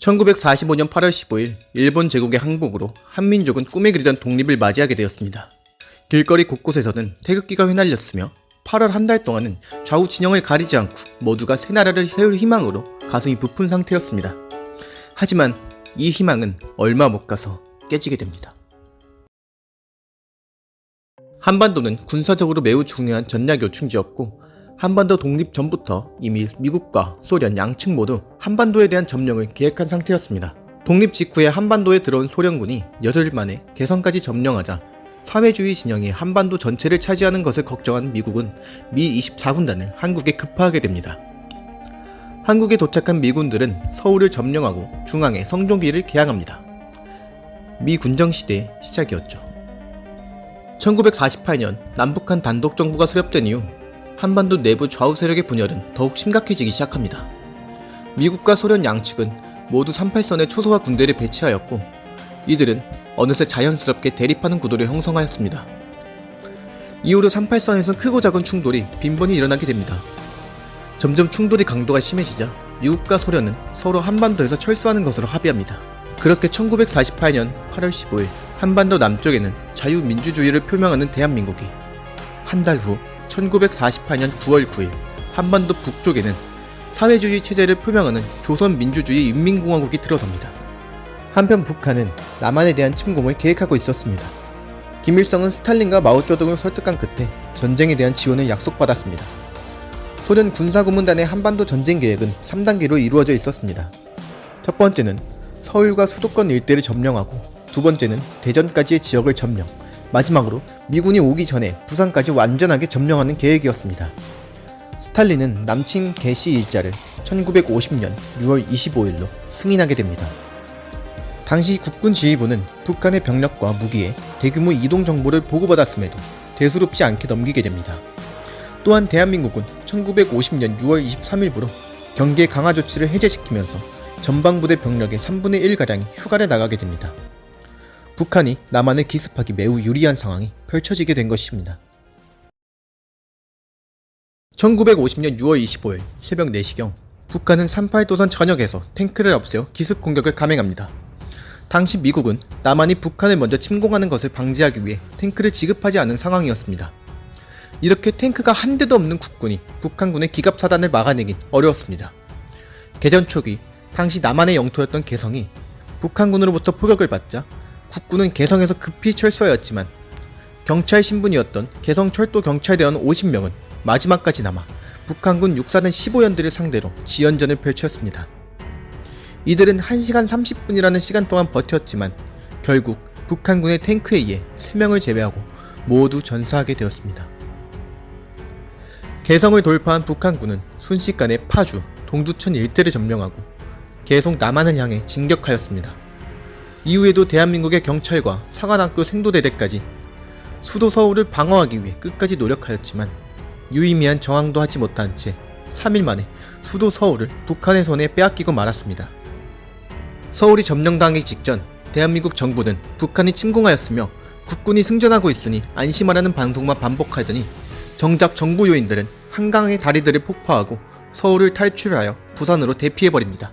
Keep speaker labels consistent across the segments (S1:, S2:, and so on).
S1: 1945년 8월 15일 일본 제국의 항복으로 한민족은 꿈에 그리던 독립을 맞이하게 되었습니다. 길거리 곳곳에서는 태극기가 휘날렸으며 8월 한 달 동안은 좌우 진영을 가리지 않고 모두가 새 나라를 세울 희망으로 가슴이 부푼 상태였습니다. 하지만 이 희망은 얼마 못 가서 깨지게 됩니다. 한반도는 군사적으로 매우 중요한 전략 요충지였고 한반도 독립 전부터 이미 미국과 소련 양측 모두 한반도에 대한 점령을 계획한 상태였습니다. 독립 직후에 한반도에 들어온 소련군이 열흘 만에 개성까지 점령하자 사회주의 진영이 한반도 전체를 차지하는 것을 걱정한 미국은 미 24군단을 한국에 급파하게 됩니다. 한국에 도착한 미군들은 서울을 점령하고 중앙에 성종기를 개항합니다. 미 군정시대의 시작이었죠. 1948년 남북한 단독정부가 수립된 이후 한반도 내부 좌우 세력의 분열은 더욱 심각해지기 시작합니다. 미국과 소련 양측은 모두 38선의 초소화 군대를 배치하였고 이들은 어느새 자연스럽게 대립하는 구도를 형성하였습니다. 이후로 38선에서 크고 작은 충돌이 빈번히 일어나게 됩니다. 점점 충돌의 강도가 심해지자 미국과 소련은 서로 한반도에서 철수하는 것으로 합의합니다. 그렇게 1948년 8월 15일 한반도 남쪽에는 자유민주주의를 표명하는 대한민국이, 한 달 후 1948년 9월 9일 한반도 북쪽에는 사회주의 체제를 표명하는 조선민주주의인민공화국이 들어섭니다. 한편 북한은 남한에 대한 침공을 계획하고 있었습니다. 김일성은 스탈린과 마오쩌둥을 설득한 끝에 전쟁에 대한 지원을 약속받았습니다. 소련 군사고문단의 한반도 전쟁 계획은 3단계로 이루어져 있었습니다. 첫 번째는 서울과 수도권 일대를 점령하고, 두 번째는 대전까지의 지역을 점령, 마지막으로 미군이 오기 전에 부산까지 완전하게 점령하는 계획이었습니다. 스탈린은 남침 개시 일자를 1950년 6월 25일로 승인하게 됩니다. 당시 국군지휘부는 북한의 병력과 무기에 대규모 이동 정보를 보고받았음에도 대수롭지 않게 넘기게 됩니다. 또한 대한민국은 1950년 6월 23일부로 경계 강화 조치를 해제시키면서 전방부대 병력의 3분의 1가량이 휴가를 나가게 됩니다. 북한이 남한을 기습하기 매우 유리한 상황이 펼쳐지게 된 것입니다. 1950년 6월 25일 새벽 4시경 북한은 38도선 전역에서 탱크를 앞세워 기습 공격을 감행합니다. 당시 미국은 남한이 북한을 먼저 침공하는 것을 방지하기 위해 탱크를 지급하지 않은 상황이었습니다. 이렇게 탱크가 한 대도 없는 국군이 북한군의 기갑사단을 막아내긴 어려웠습니다. 개전 초기 당시 남한의 영토였던 개성이 북한군으로부터 포격을 받자 국군은 개성에서 급히 철수하였지만 경찰 신분이었던 개성철도경찰대원 50명은 마지막까지 남아 북한군 육사단 15연대를 상대로 지연전을 펼쳤습니다. 이들은 1시간 30분이라는 시간 동안 버텼지만 결국 북한군의 탱크에 의해 3명을 제외하고 모두 전사하게 되었습니다. 개성을 돌파한 북한군은 순식간에 파주, 동두천 일대를 점령하고 계속 남한을 향해 진격하였습니다. 이후에도 대한민국의 경찰과 사관학교 생도대대까지 수도 서울을 방어하기 위해 끝까지 노력하였지만 유의미한 저항도 하지 못한 채 3일 만에 수도 서울을 북한의 손에 빼앗기고 말았습니다. 서울이 점령당하기 직전 대한민국 정부는 북한이 침공하였으며 국군이 승전하고 있으니 안심하라는 방송만 반복하더니 정작 정부 요인들은 한강의 다리들을 폭파하고 서울을 탈출하여 부산으로 대피해버립니다.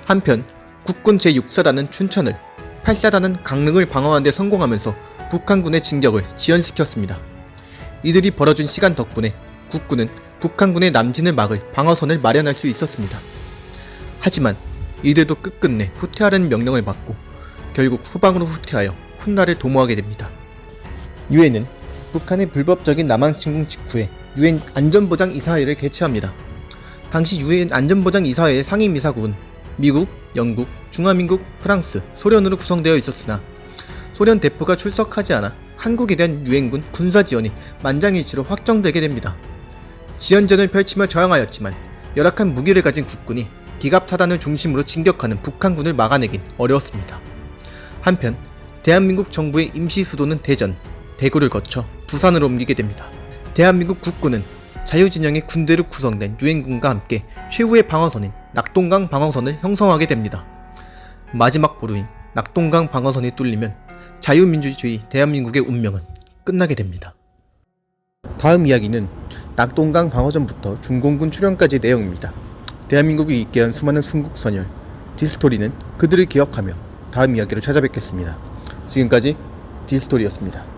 S1: 한편 국군 제6사단은 춘천을, 8사단은 강릉을 방어하는 데 성공하면서 북한군의 진격을 지연시켰습니다. 이들이 벌어준 시간 덕분에 국군은 북한군의 남진을 막을 방어선을 마련할 수 있었습니다. 하지만 이들도 끝끝내 후퇴하라는 명령을 받고 결국 후방으로 후퇴하여 훗날을 도모하게 됩니다. 유엔은 북한의 불법적인 남한 침공 직후에 유엔 안전보장이사회를 개최합니다. 당시 유엔 안전보장이사회의 상임이사국은 미국, 영국, 중화민국, 프랑스, 소련으로 구성되어 있었으나 소련 대표가 출석하지 않아 한국에 대한 유엔군 군사지원이 만장일치로 확정되게 됩니다. 지연전을 펼치며 저항하였지만 열악한 무기를 가진 국군이 기갑사단을 중심으로 진격하는 북한군을 막아내긴 어려웠습니다. 한편 대한민국 정부의 임시 수도는 대전, 대구를 거쳐 부산으로 옮기게 됩니다. 대한민국 국군은 자유진영의 군대로 구성된 유엔군과 함께 최후의 방어선인 낙동강 방어선을 형성하게 됩니다. 마지막 보루인 낙동강 방어선이 뚫리면 자유민주주의 대한민국의 운명은 끝나게 됩니다. 다음 이야기는 낙동강 방어전부터 중공군 출현까지의 내용입니다. 대한민국이 있게 한 수많은 순국선열, 디스토리는 그들을 기억하며 다음 이야기로 찾아뵙겠습니다. 지금까지 디스토리였습니다.